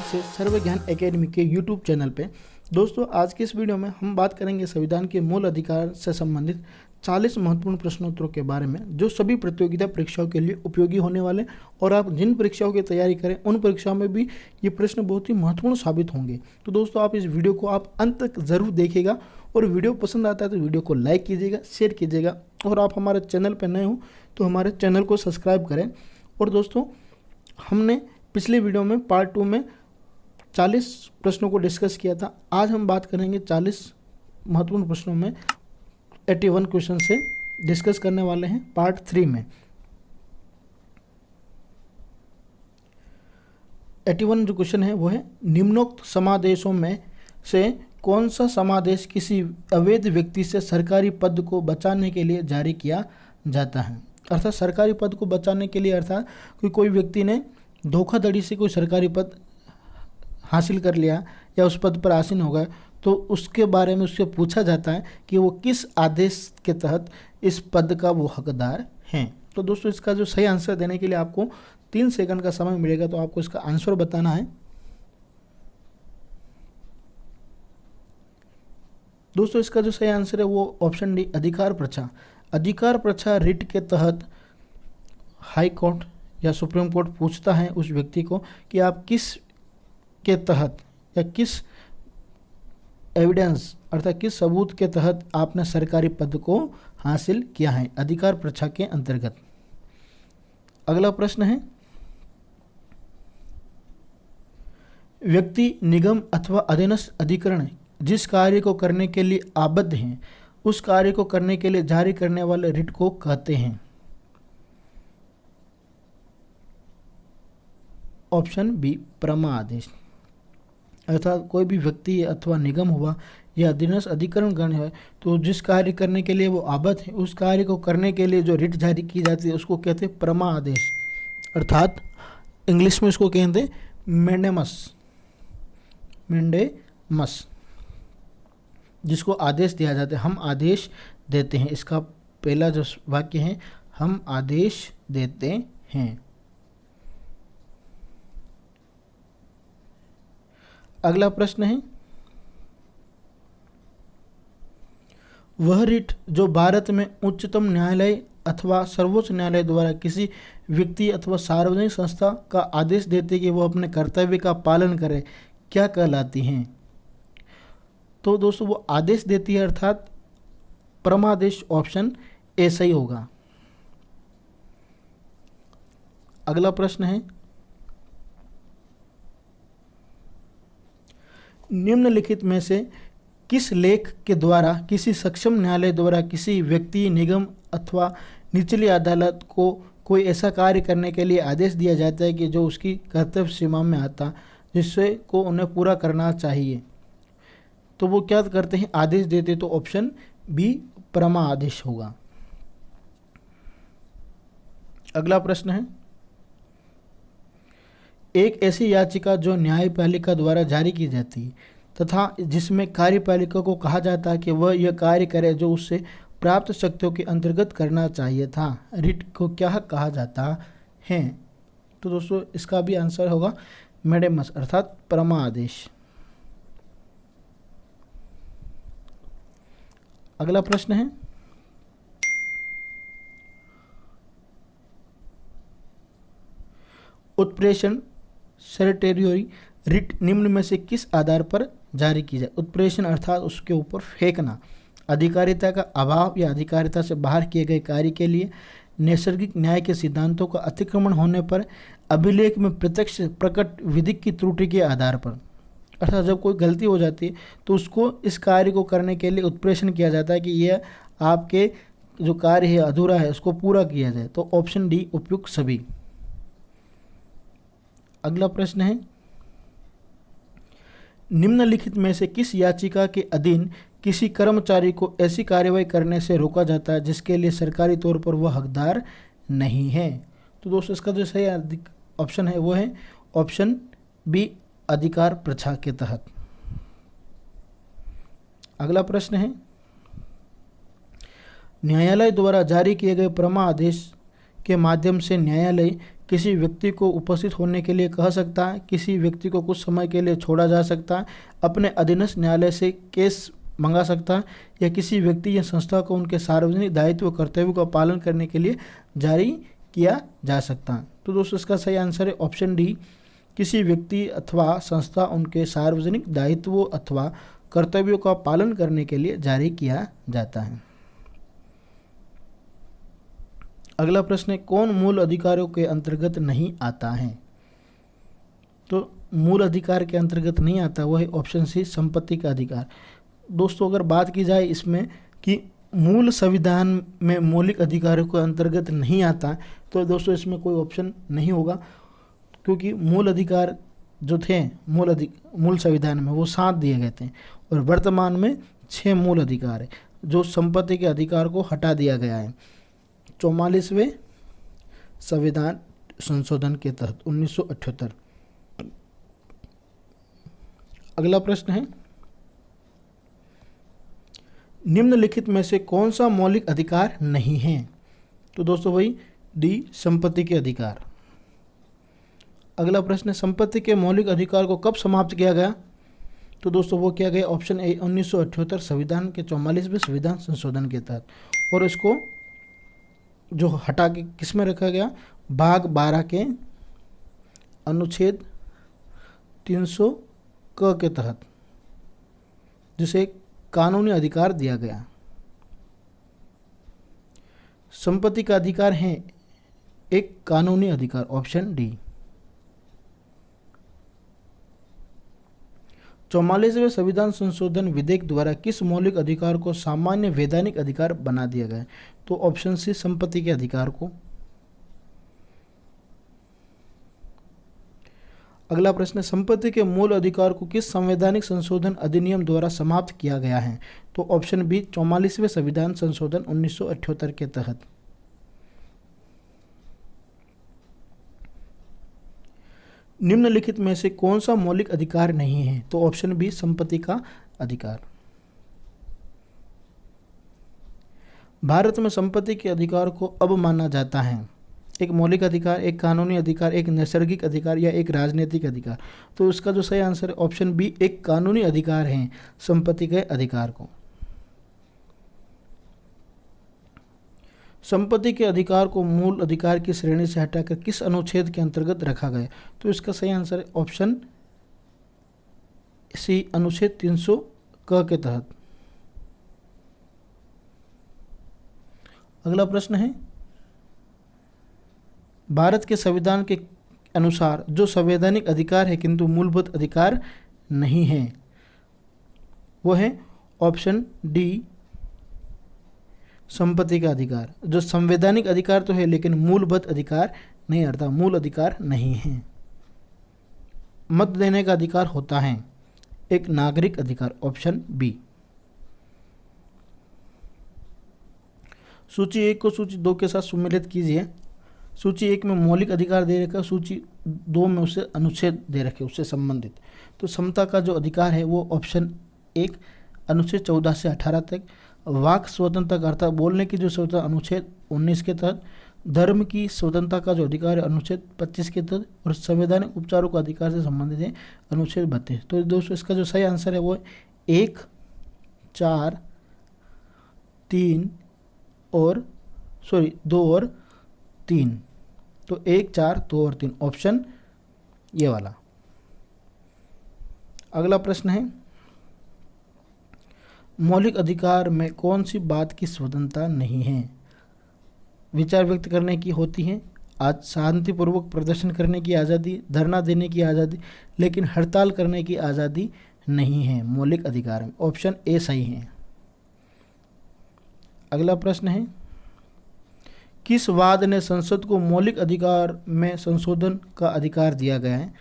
से सर्व ज्ञान एकेडमी के यूट्यूब चैनल पे। दोस्तों, आज की इस वीडियो में हम बात करेंगे संविधान के मूल अधिकार से संबंधित 40 महत्वपूर्ण प्रश्नोत्तरों के बारे में, जो सभी प्रतियोगिता परीक्षाओं के लिए उपयोगी होने वाले और आप जिन परीक्षाओं की तैयारी करें उन परीक्षाओं में भी ये प्रश्न बहुत ही महत्वपूर्ण साबित होंगे। तो दोस्तों, आप इस वीडियो को आप अंत तक ज़रूर देखिएगा और वीडियो पसंद आता है तो वीडियो को लाइक कीजिएगा, शेयर कीजिएगा और आप हमारे चैनल पर नए हो तो हमारे चैनल को सब्सक्राइब करें। और दोस्तों, हमने पिछले वीडियो में पार्ट 2 में 40 प्रश्नों को डिस्कस किया था। आज हम बात करेंगे 40 महत्वपूर्ण प्रश्नों में 81 क्वेश्चन से डिस्कस करने वाले हैं पार्ट 3 में। 81 जो क्वेश्चन है वो है, निम्नोक्त समादेशों में से कौन सा समादेश किसी अवैध व्यक्ति से सरकारी पद को बचाने के लिए जारी किया जाता है। अर्थात सरकारी पद को बचाने के लिए, अर्थात कोई व्यक्ति ने धोखाधड़ी से कोई सरकारी पद हासिल कर लिया या उस पद पर आसीन हो गए तो उसके बारे में उससे पूछा जाता है कि वो किस आदेश के तहत इस पद का वो हकदार हैं। तो दोस्तों, इसका जो सही आंसर देने के लिए आपको 3 सेकंड का समय मिलेगा, तो आपको इसका आंसर बताना है। दोस्तों, इसका जो सही आंसर है वो ऑप्शन डी, अधिकार प्रच्छा। अधिकार प्रच्छा रिट के तहत हाई कोर्ट या सुप्रीम कोर्ट पूछता है उस व्यक्ति को कि आप किस के तहत या किस एविडेंस अर्थात किस सबूत के तहत आपने सरकारी पद को हासिल किया है, अधिकार प्रच्छा के अंतर्गत। अगला प्रश्न है, व्यक्ति, निगम अथवा अधीनस्थ अधिकरण जिस कार्य को करने के लिए आबद्ध हैं उस कार्य को करने के लिए जारी करने वाले रिट को कहते हैं। ऑप्शन बी, प्रमा आदेश। अर्थात कोई भी व्यक्ति अथवा निगम हुआ या अधीनस्थ अधिकरण गण है तो जिस कार्य करने के लिए वो आबद्ध है उस कार्य को करने के लिए जो रिट जारी की जाती है उसको कहते हैं प्रमा आदेश। अर्थात इंग्लिश में इसको कहते हैं मैंडेमस, जिसको आदेश दिया जाता है। हम आदेश देते हैं, इसका पहला जो वाक्य है, हम आदेश देते हैं। अगला प्रश्न है, वह रिट जो भारत में उच्चतम न्यायालय अथवा सर्वोच्च न्यायालय द्वारा किसी व्यक्ति अथवा सार्वजनिक संस्था का आदेश देते कि वह अपने कर्तव्य का पालन करे, क्या कहलाती हैं। तो दोस्तों, वो आदेश देती है, अर्थात परमादेश। ऑप्शन ए सही होगा। अगला प्रश्न है, निम्नलिखित में से किस लेख के द्वारा किसी सक्षम न्यायालय द्वारा किसी व्यक्ति, निगम अथवा निचली अदालत को कोई ऐसा कार्य करने के लिए आदेश दिया जाता है कि जो उसकी कर्तव्य सीमा में आता, जिससे को उन्हें पूरा करना चाहिए, तो वो क्या करते हैं, आदेश देते। तो ऑप्शन बी, प्रमा आदेश होगा। अगला प्रश्न है, एक ऐसी याचिका जो न्यायपालिका द्वारा जारी की जाती है तथा जिसमें कार्यपालिका को कहा जाता है कि वह यह कार्य करे जो उससे प्राप्त शक्तियों के अंतर्गत करना चाहिए था, रिट को क्या कहा जाता है। तो दोस्तों, इसका भी आंसर होगा मैंडेमस, अर्थात प्रमा आदेश। अगला प्रश्न है, उत्प्रेषण सेरेटेरियोरी रिट निम्न में से किस आधार पर जारी की जाए। उत्प्रेषण अर्थात उसके ऊपर फेंकना, अधिकारिता का अभाव या अधिकारिता से बाहर किए गए कार्य के लिए, नैसर्गिक न्याय के सिद्धांतों का अतिक्रमण होने पर, अभिलेख में प्रत्यक्ष प्रकट विधिक की त्रुटि के आधार पर। अर्थात जब कोई गलती हो जाती है तो उसको इस कार्य को करने के लिए उत्प्रेषण किया जाता है कि यह आपके जो कार्य है अधूरा है, उसको पूरा किया जाए। तो ऑप्शन डी, उपयुक्त सभी। अगला प्रश्न है, निम्नलिखित में से किस याचिका के अधीन किसी कर्मचारी को ऐसी कार्यवाही करने से रोका जाता है जिसके लिए सरकारी तौर पर वह हकदार नहीं है। तो दोस्तों, इसका जो सही ऑप्शन है वो है ऑप्शन बी, अधिकार प्रच्छा के तहत। अगला प्रश्न है, न्यायालय द्वारा जारी किए गए प्रमा आदेश के माध्यम से न्यायालय किसी व्यक्ति को उपस्थित होने के लिए कह सकता है, किसी व्यक्ति को कुछ समय के लिए छोड़ा जा सकता है, अपने अधीनस्थ न्यायालय से केस मंगा सकता है, या किसी व्यक्ति या संस्था को उनके सार्वजनिक दायित्व कर्तव्यों का पालन करने के लिए जारी किया जा सकता है। तो दोस्तों इसका सही आंसर है ऑप्शन डी, किसी व्यक्ति अथवा संस्था उनके सार्वजनिक दायित्वों अथवा कर्तव्यों का पालन करने के लिए जारी किया जाता है। अगला प्रश्न है, कौन मूल अधिकारों के अंतर्गत नहीं आता है? तो मूल अधिकार के अंतर्गत नहीं आता वो है ऑप्शन सी, संपत्ति का अधिकार। दोस्तों अगर बात की जाए इसमें कि मूल संविधान में मौलिक अधिकारों के अंतर्गत नहीं आता, तो दोस्तों इसमें कोई ऑप्शन नहीं होगा, क्योंकि मूल अधिकार जो थे मूल संविधान में वो 7 दिए गए थे और वर्तमान में 6 मूल अधिकार है, जो संपत्ति के अधिकार को हटा दिया गया है 44वें संविधान संशोधन के तहत 1978। अगला प्रश्न है, निम्नलिखित में से कौन सा मौलिक अधिकार नहीं है? तो दोस्तों वही डी, संपत्ति के अधिकार। अगला प्रश्न है, संपत्ति के मौलिक अधिकार को कब समाप्त किया गया? तो दोस्तों वो किया गया ऑप्शन ए, 1978 संविधान के 44वें संविधान संशोधन के तहत, और इसको जो हटा के किस में रखा गया? भाग 12 के अनुच्छेद 300 क के तहत, जिसे कानूनी अधिकार दिया गया। संपत्ति का अधिकार है एक कानूनी अधिकार, ऑप्शन डी। 44वें संविधान संशोधन विधेयक द्वारा किस मौलिक अधिकार को सामान्य वैधानिक अधिकार बना दिया गया? तो ऑप्शन सी, संपत्ति के अधिकार को। अगला प्रश्न, संपत्ति के मूल अधिकार को किस संवैधानिक संशोधन अधिनियम द्वारा समाप्त किया गया है? तो ऑप्शन बी, 44वें संविधान संशोधन 1978 के तहत। निम्नलिखित में से कौन सा मौलिक अधिकार नहीं है? तो ऑप्शन बी, संपत्ति का अधिकार। भारत में संपत्ति के अधिकार को अब माना जाता है एक मौलिक अधिकार, एक कानूनी अधिकार, एक नैसर्गिक अधिकार या एक राजनीतिक अधिकार? तो इसका जो सही आंसर है ऑप्शन बी, एक कानूनी अधिकार है संपत्ति के अधिकार को। संपत्ति के अधिकार को मूल अधिकार की श्रेणी से हटाकर किस अनुच्छेद के अंतर्गत रखा गया? तो इसका सही आंसर है ऑप्शन सी, अनुच्छेद 300 क के तहत। अगला प्रश्न है, भारत के संविधान के अनुसार जो संवैधानिक अधिकार है किंतु मूलभूत अधिकार नहीं है, वो है ऑप्शन डी, संपत्ति का अधिकार। जो संवैधानिक अधिकार तो है लेकिन मूलभूत अधिकार नहीं, अर्थात मूल अधिकार नहीं है। मत देने का अधिकार होता है एक नागरिक अधिकार, ऑप्शन बी। सूची 1 को सूची 2 के साथ सम्मिलित कीजिए। सूची 1 में मौलिक अधिकार दे रखा, सूची 2 में उसे अनुच्छेद दे रखे उससे संबंधित। तो समता का जो अधिकार है वो ऑप्शन 1, अनुच्छेद 14 से 18 तक। वाक स्वतंत्रता अर्थात बोलने की जो स्वतंत्रता अनुच्छेद 19 के तहत। धर्म की स्वतंत्रता का जो अधिकार है अनुच्छेद 25 के तहत। और संवैधानिक उपचारों का अधिकार से संबंधित है अनुच्छेद 32। तो दोस्तों इसका जो सही आंसर है वो 1, 4, 3 और 2 और 3। तो 1, 4, 2 और 3 ऑप्शन ये वाला। अगला प्रश्न है, मौलिक अधिकार में कौन सी बात की स्वतंत्रता नहीं है? विचार व्यक्त करने की होती है, आज शांतिपूर्वक प्रदर्शन करने की आज़ादी, धरना देने की आज़ादी, लेकिन हड़ताल करने की आज़ादी नहीं है मौलिक अधिकार में। ऑप्शन ए सही है। अगला प्रश्न है, किस वाद ने संसद को मौलिक अधिकार में संशोधन का अधिकार दिया गया है?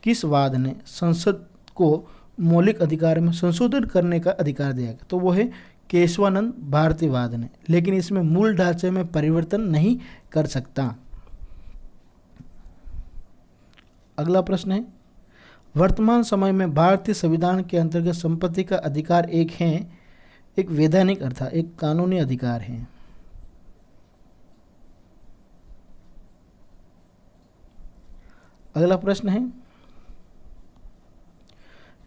किस वाद ने संसद को मौलिक अधिकार में संशोधन करने का अधिकार दिया गया? तो वो है केशवानंद भारतीवाद ने, लेकिन इसमें मूल ढांचे में परिवर्तन नहीं कर सकता। अगला प्रश्न है, वर्तमान समय में भारतीय संविधान के अंतर्गत संपत्ति का अधिकार एक वैधानिक अर्थात एक कानूनी अधिकार है। अगला प्रश्न है,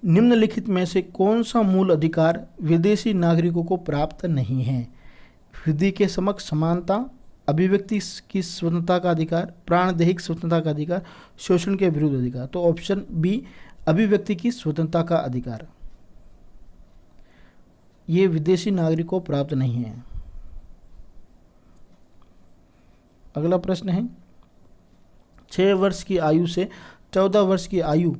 निम्नलिखित में से कौन सा मूल अधिकार विदेशी नागरिकों को प्राप्त नहीं है? विधि के समक्ष समानता, अभिव्यक्ति की स्वतंत्रता का अधिकार, प्राणदैहिक स्वतंत्रता का अधिकार, शोषण के विरुद्ध अधिकार। तो ऑप्शन बी, अभिव्यक्ति की स्वतंत्रता का अधिकार, ये विदेशी नागरिकों को प्राप्त नहीं है। अगला प्रश्न है, 6 वर्ष की आयु से 14 वर्ष की आयु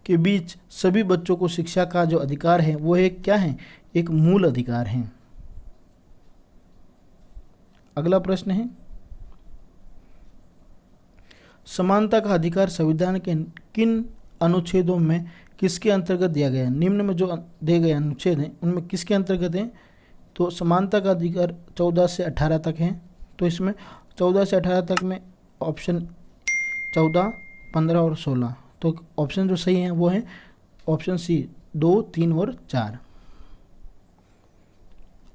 के बीच सभी बच्चों को शिक्षा का जो अधिकार है वो एक क्या है? एक मूल अधिकार है। अगला प्रश्न है, समानता का अधिकार संविधान के किन अनुच्छेदों में किसके अंतर्गत दिया गया है? निम्न में जो दिए गए अनुच्छेद हैं उनमें किसके अंतर्गत हैं? तो समानता का अधिकार 14 से 18 तक है। तो इसमें 14 से 18 तक में ऑप्शन 14, 15 और 16। तो ऑप्शन जो सही है वो है ऑप्शन सी, 2, 3 और 4।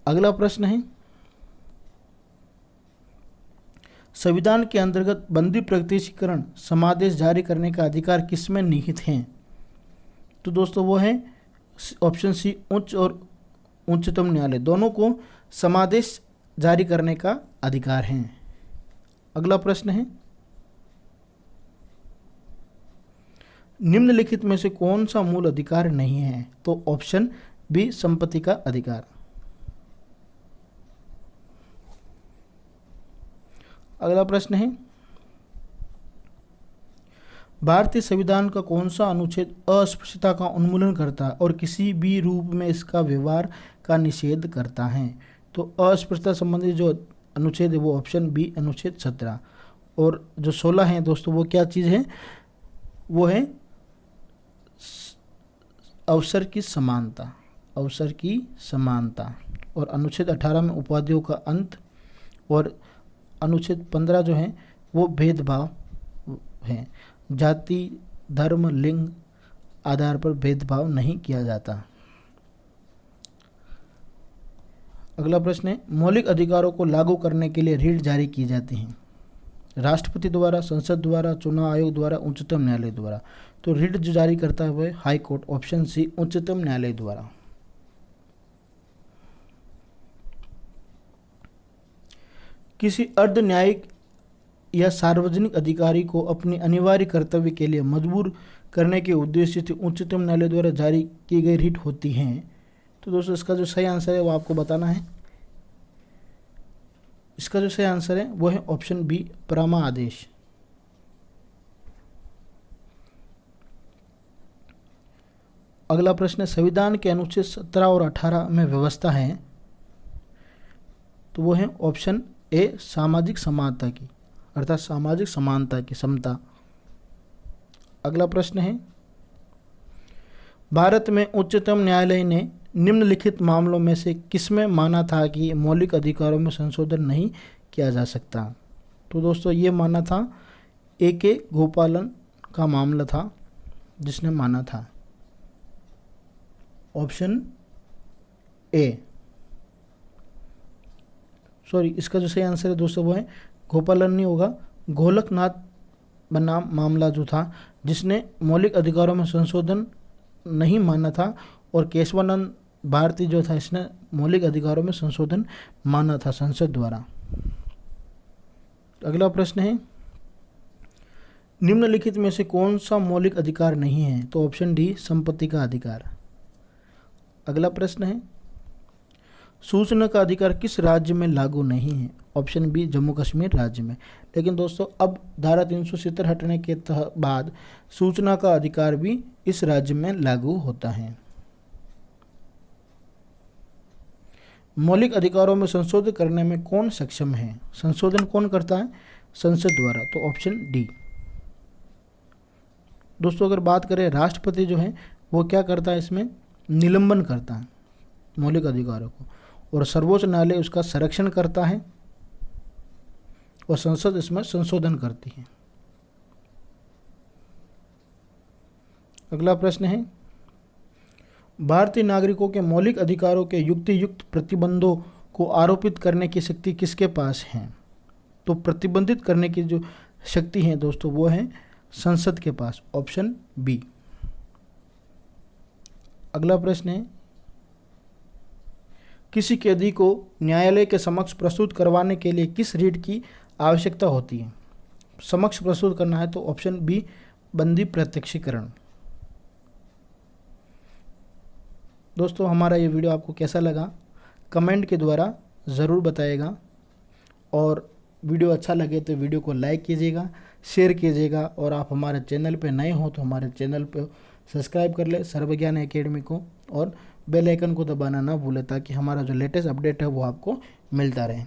अगला प्रश्न है, संविधान के अंतर्गत बंदी प्रगतिशीकरण समादेश जारी करने का अधिकार किसमें निहित है? तो दोस्तों वो है ऑप्शन सी, उच्च और उच्चतम न्यायालय दोनों को समादेश जारी करने का अधिकार है। अगला प्रश्न है, निम्नलिखित में से कौन सा मूल अधिकार नहीं है? तो ऑप्शन बी, संपत्ति का अधिकार। अगला प्रश्न है, भारतीय संविधान का कौन सा अनुच्छेद अस्पृश्यता का उन्मूलन करता है और किसी भी रूप में इसका व्यवहार का निषेध करता है? तो अस्पृश्यता संबंधी जो अनुच्छेद है वो ऑप्शन बी, अनुच्छेद 17। और जो 16 है दोस्तों वो क्या चीज़ है? वो है अवसर की समानता, अवसर की समानता। और अनुच्छेद 18 में उपाधियों का अंत, और अनुच्छेद 15 जो है वो भेदभाव है, जाति, धर्म, लिंग आधार पर भेदभाव नहीं किया जाता। अगला प्रश्न है, मौलिक अधिकारों को लागू करने के लिए रीट जारी की जाती हैं? राष्ट्रपति द्वारा, संसद द्वारा, चुनाव आयोग द्वारा, उच्चतम न्यायालय द्वारा। तो रीट जो जारी करता है वह हाई कोर्ट, ऑप्शन सी, उच्चतम न्यायालय द्वारा। किसी अर्ध न्यायिक या सार्वजनिक अधिकारी को अपने अनिवार्य कर्तव्य के लिए मजबूर करने के उद्देश्य से उच्चतम न्यायालय द्वारा जारी की गई रीट होती हैं? तो दोस्तों इसका जो सही आंसर है वो आपको बताना है। इसका जो सही आंसर है वो है ऑप्शन बी, परमा आदेश। अगला प्रश्न है, संविधान के अनुच्छेद 17 और 18 में व्यवस्था है? तो वो है ऑप्शन ए, सामाजिक समानता की, अर्थात सामाजिक समानता की, समता। अगला प्रश्न है, भारत में उच्चतम न्यायालय ने निम्नलिखित मामलों में से किसमें माना था कि मौलिक अधिकारों में संशोधन नहीं किया जा सकता? तो दोस्तों ये माना था A.K. गोपालन का मामला था जिसने माना था, ऑप्शन ए। सॉरी, इसका जो सही आंसर है दोस्तों वो है गोपालन नहीं होगा, गोलकनाथ बनाम मामला जो था जिसने मौलिक अधिकारों में संशोधन नहीं माना था, और केशवानंद भारती जो था इसने मौलिक अधिकारों में संशोधन माना था संसद द्वारा। अगला प्रश्न है, निम्नलिखित में से कौन सा मौलिक अधिकार नहीं है? तो ऑप्शन डी, संपत्ति का अधिकार। अगला प्रश्न है, सूचना का अधिकार किस राज्य में लागू नहीं है? ऑप्शन बी, जम्मू कश्मीर राज्य में। लेकिन दोस्तों अब धारा 370 हटने के बाद सूचना का अधिकार भी इस राज्य में लागू होता है। मौलिक अधिकारों में संशोधन करने में कौन सक्षम है? संशोधन कौन करता है? संसद द्वारा। तो ऑप्शन डी। दोस्तों अगर बात करें, राष्ट्रपति जो है वो क्या करता है? इसमें निलंबन करता है मौलिक अधिकारों को, और सर्वोच्च न्यायालय उसका संरक्षण करता है, और संसद इसमें संशोधन करती है। अगला प्रश्न है, भारतीय नागरिकों के मौलिक अधिकारों के युक्तियुक्त प्रतिबंधों को आरोपित करने की शक्ति किसके पास है? तो प्रतिबंधित करने की जो शक्ति है दोस्तों वो है संसद के पास, ऑप्शन बी। अगला प्रश्न है, किसी कैदी को न्यायालय के समक्ष प्रस्तुत करवाने के लिए किस रीट की आवश्यकता होती है? समक्ष प्रस्तुत करना है तो ऑप्शन बी बंदी प्रत्यक्षीकरण। दोस्तों हमारा ये वीडियो आपको कैसा लगा कमेंट के द्वारा ज़रूर बताइएगा, और वीडियो अच्छा लगे तो वीडियो को लाइक कीजिएगा, शेयर कीजिएगा, और आप हमारे चैनल पे नए हो तो हमारे चैनल पे सब्सक्राइब कर ले सर्वज्ञान एकेडमी को, और बेल आइकन को दबाना ना भूलें ताकि हमारा जो लेटेस्ट अपडेट है वो आपको मिलता रहे।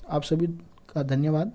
आप सभी का धन्यवाद।